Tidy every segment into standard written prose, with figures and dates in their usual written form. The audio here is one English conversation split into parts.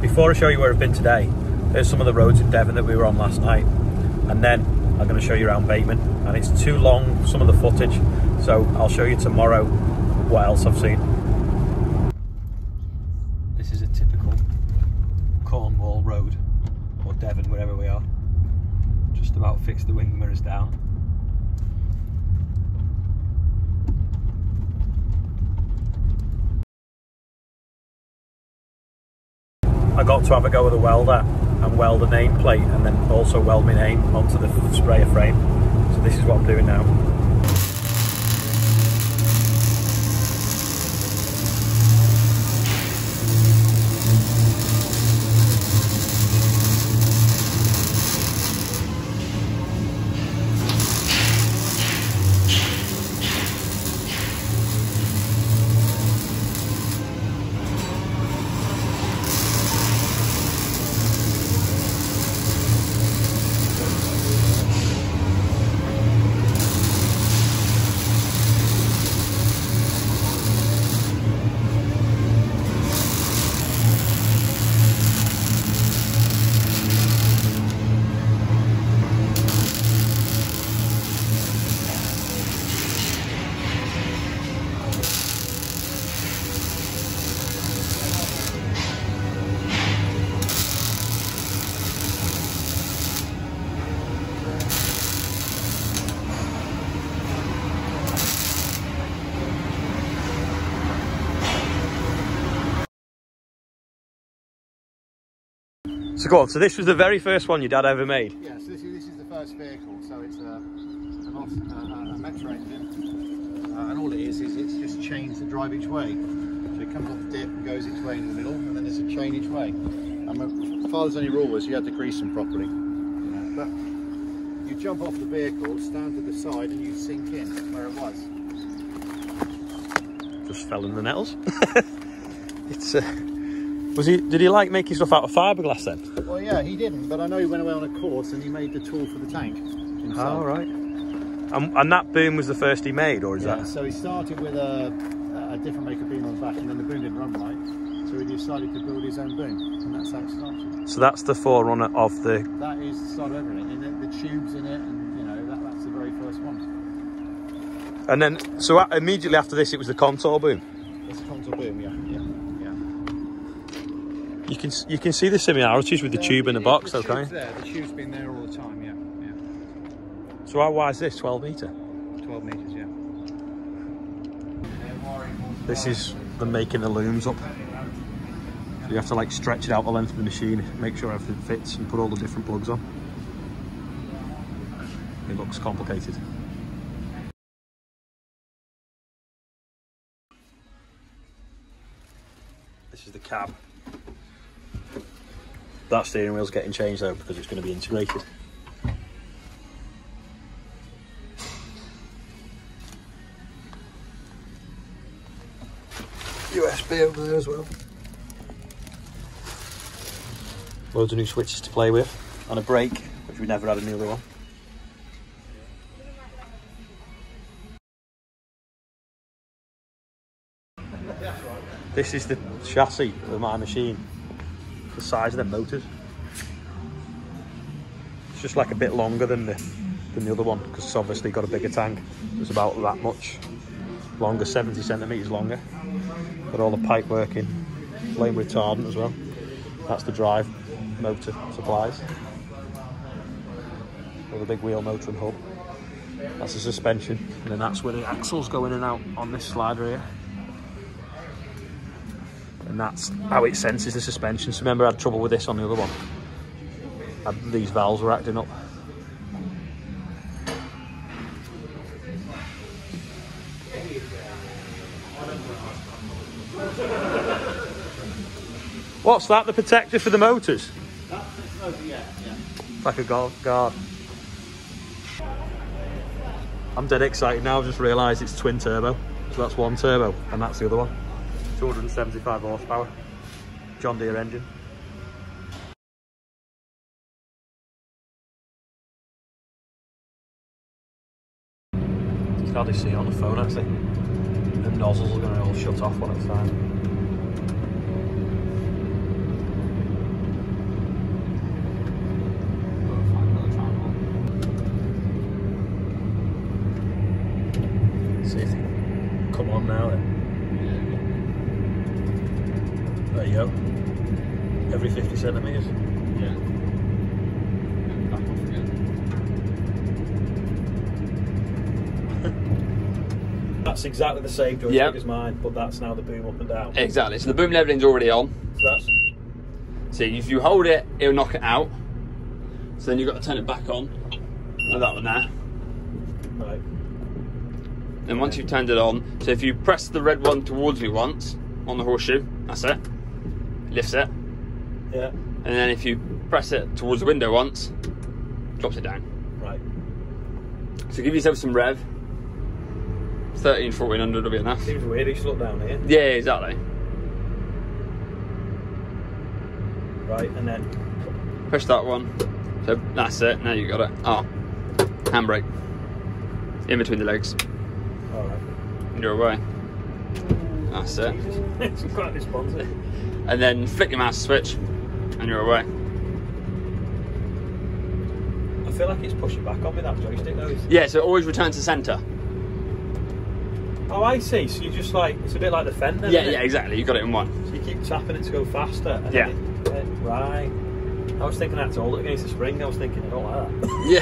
before I show you where I've been today, there's some of the roads in Devon that we were on last night, and then I'm going to show you around Bateman, and it's too long, some of the footage, so I'll show you tomorrow what else I've seen. This is a typical Cornwall road, or Devon, wherever we are. Just about fixed the wing mirrors down. I got to have a go with a welder and weld a nameplate, and then also weld my name onto the sprayer frame. So this is what I'm doing now. So go on, so this was the very first one your dad ever made? Yeah, so this is the first vehicle, so it's a metre engine, and all it is it's just chains that drive each way. So it comes off the dip and goes each way in the middle, and then there's a chain each way. And my father's only rule was you had to grease them properly. But you jump off the vehicle, stand to the side, and you sink in where it was. Just fell in the nettles. It's did he like making stuff out of fiberglass then? Well, yeah, he didn't, but I know he went away on a course and he made the tool for the tank himself. Oh, right. And that boom was the first he made, or is that? So he started with a different make of beam on the back, and then the boom didn't run right, so he decided to build his own boom, and that's how it started. So that's the forerunner of the... That is the start of everything, and the tubes in it, and you know, that's the very first one. And then, so immediately after this, it was the contour boom? It's a contour boom, yeah. You can see the similarities with the tube in the box, though, can't you? The tube's been there all the time, yeah. So how wide is this? 12 metre? 12 metres, yeah. This is the making the looms up. So you have to like stretch it out the length of the machine, make sure everything fits, and put all the different plugs on. It looks complicated. This is the cab. That steering wheel's getting changed though, because it's going to be integrated. USB over there as well. Loads of new switches to play with, and a brake, which we never had in the other one. This is the chassis of my machine. The size of the motors. It's just like a bit longer than the other one, because it's obviously got a bigger tank. It's about that much longer, 70 centimetres longer. Got all the pipe working, flame retardant as well. That's the drive motor supplies. With a big wheel motor and hub. That's the suspension, and then that's where the axles go in and out on this slider here. And that's how it senses the suspension. So remember I had trouble with this on the other one. These valves were acting up. What's that, the protector for the motors? That's the motor, yeah. It's like a guard. I'm dead excited now, I've just realised it's twin turbo. So that's one turbo and that's the other one. 275 horsepower, John Deere engine. You can hardly see it on the phone actually. The nozzles are going to all shut off one at a time. Every 50 centimetres. Yeah. Back off again. That's exactly the same joystick Yep. as mine, but that's now the boom up and down. Exactly. So the boom leveling's already on. So that's... See, if you hold it, it'll knock it out. So then you've got to turn it back on with that one there. Right. And once you've turned it on, so if you press the red one towards me once on the horseshoe, that's it. Lifts it. Yeah. And then if you press it towards the window once, drops it down. Right. So give yourself some rev. 13, 1400 will be enough. Seems weird, you should look down here. Yeah, exactly. Right, and then... Push that one. So that's it, now you got it. Oh, handbrake. In between the legs. Alright. And you're away. That's it. It's quite responsive. And then flick your master switch, and you're away. I feel like it's pushing back on me, that joystick though. Yeah, so always return to centre. Oh, I see. So you just like, it's a bit like the fender. Yeah, isn't yeah, it? exactly. You got it in one. So you keep tapping it to go faster. And Yeah. then right. I was thinking I had to hold it against the spring. I was thinking, I don't like that. Yeah.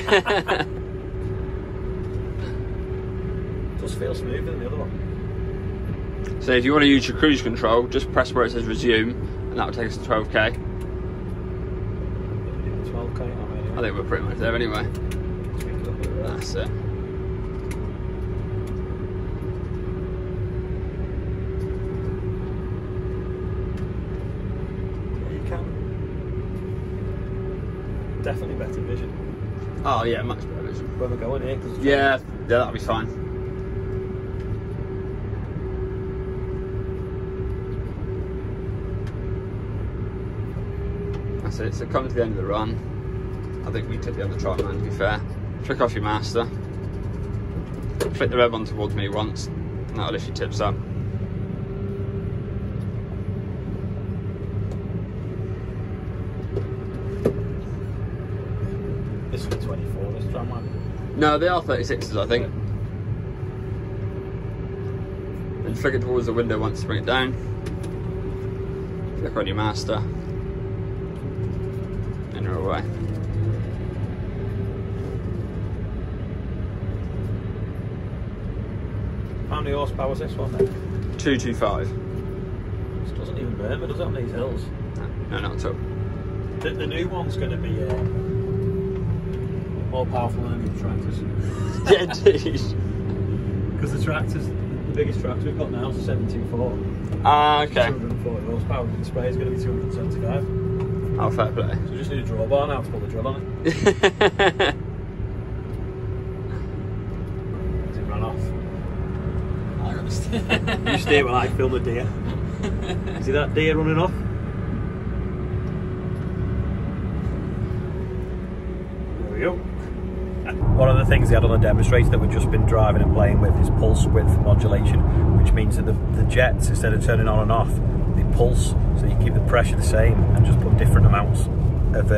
It does feel smoother than the other one. So if you want to use your cruise control, just press where it says resume, and that will take us to 12k. 12k, I think we're pretty much there anyway. That's it. Definitely better vision. Oh yeah, much better vision. Where we're going here. Yeah, that'll be fine. That's it. So come to the end of the run. I think we took the other trot man, to be fair. Flick off your master. Flick the red one towards me once, and that'll lift your tips up. This is 24, this tram line. No, they are 36s, I think. And flick it towards the window once to bring it down. Flick on your master. And you're away. How many horsepower is this one then? 225. This doesn't even burn, but does it on these hills? No, not at all. The new one's going to be more powerful than the tractors. Yeah, indeed. Because the tractors, the biggest tractor we've got now is a 724. Ah, okay. 240 horsepower, and the spray is going to be 275. Oh, fair play. So we just need a drawbar now to pull the drill on it. Has it run off? I got to steer. You steer when I film the deer. See that deer running off? There we go. One of the things they had on the demonstrator that we've just been driving and playing with is pulse width modulation, which means that the jets, instead of turning on and off, they pulse, so you keep the pressure the same and just put different amounts of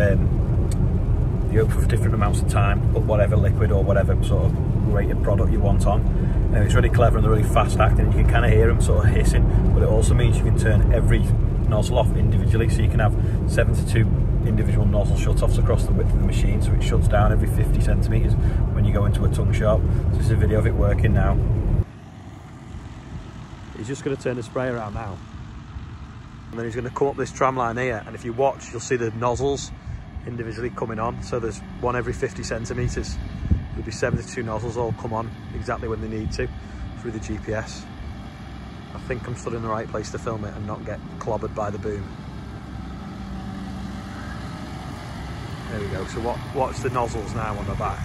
you open for different amounts of time, put whatever liquid or whatever sort of rated product you want on. And it's really clever and they're really fast acting, and you can kind of hear them sort of hissing, but it also means you can turn every nozzle off individually, so you can have 72 individual nozzle shut-offs across the width of the machine, so it shuts down every 50 centimetres when you go into a tongue sharp. So this is a video of it working now. He's just going to turn the spray around now, and then he's going to come up this tram line here, and if you watch you'll see the nozzles individually coming on. So there's one every 50 centimetres. There'll be 72 nozzles all come on exactly when they need to through the GPS. I think I'm stood in the right place to film it and not get clobbered by the boom. There we go. So watch the nozzles now on the back.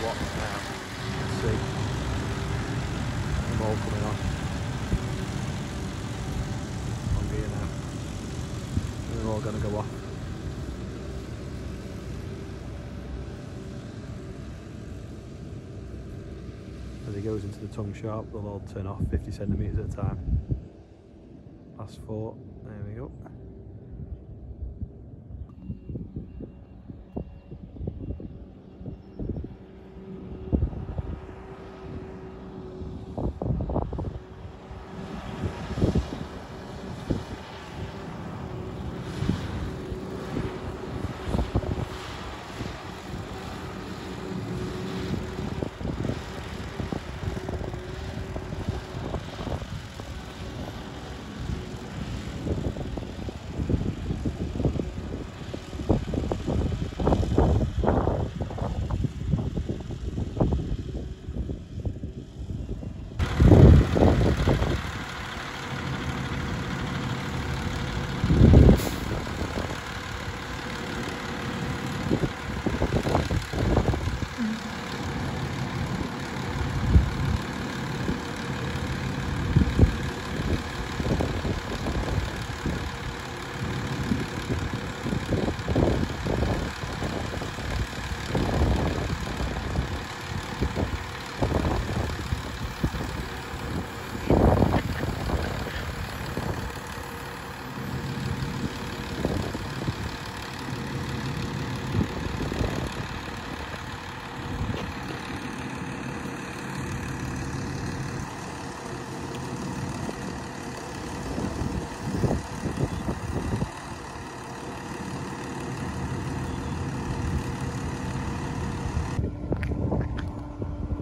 Watch now. Let's see. Them all coming on. On gear now. And they're all going to go off. As he goes into the tongue sharp, they'll all turn off 50 centimetres at a time. Last 4, there we go.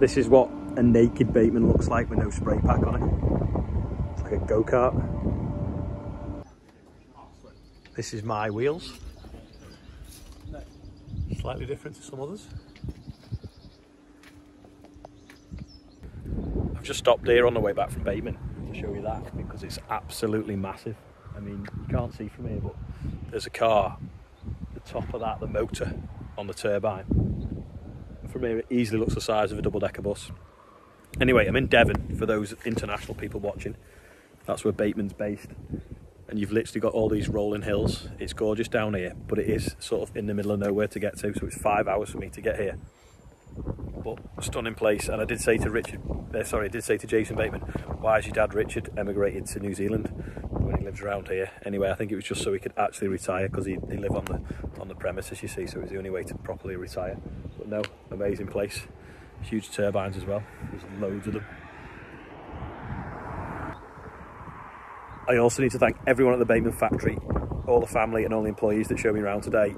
This is what a naked Bateman looks like with no spray pack on it. It's like a go-kart. This is my wheels. Slightly different to some others. I've just stopped here on the way back from Bateman to show you that, because it's absolutely massive. I mean, you can't see from here, but there's a car, the top of that, the motor on the turbine. From here it easily looks the size of a double-decker bus. Anyway, I'm in Devon, for those international people watching. That's where Bateman's based. And you've literally got all these rolling hills. It's gorgeous down here, but it is sort of in the middle of nowhere to get to, so it's 5 hours for me to get here. But stunning place. And I did say to Jason Bateman, why has your dad Richard emigrated to New Zealand when he lives around here? Anyway, I think it was just so he could actually retire, because they live on the premises, you see, so it was the only way to properly retire. But no, amazing place. Huge turbines as well. There's loads of them. I also need to thank everyone at the Bateman factory, all the family and all the employees that showed me around today.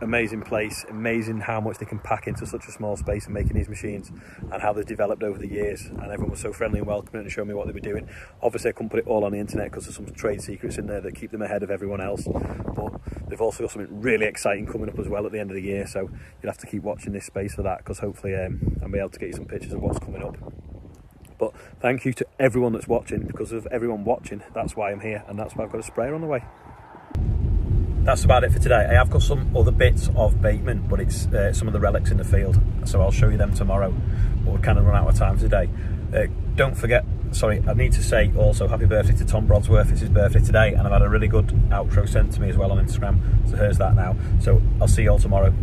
Amazing place, amazing how much they can pack into such a small space and making these machines, and how they've developed over the years, and everyone was so friendly and welcoming and showing me what they were doing. Obviously I couldn't put it all on the internet because there's some trade secrets in there that keep them ahead of everyone else, but they've also got something really exciting coming up as well at the end of the year, so you'll have to keep watching this space for that, because hopefully I'll be able to get you some pictures of what's coming up. But thank you to everyone that's watching. Because of everyone watching, that's why I'm here, and that's why I've got a sprayer on the way. That's about it for today. I have got some other bits of Bateman, but it's some of the relics in the field, so I'll show you them tomorrow, but we're kind of run out of time today. Don't forget, sorry, I need to say also happy birthday to Tom Brodsworth. It's his birthday today, and I've had a really good outro sent to me as well on Instagram, so here's that now. So I'll see you all tomorrow.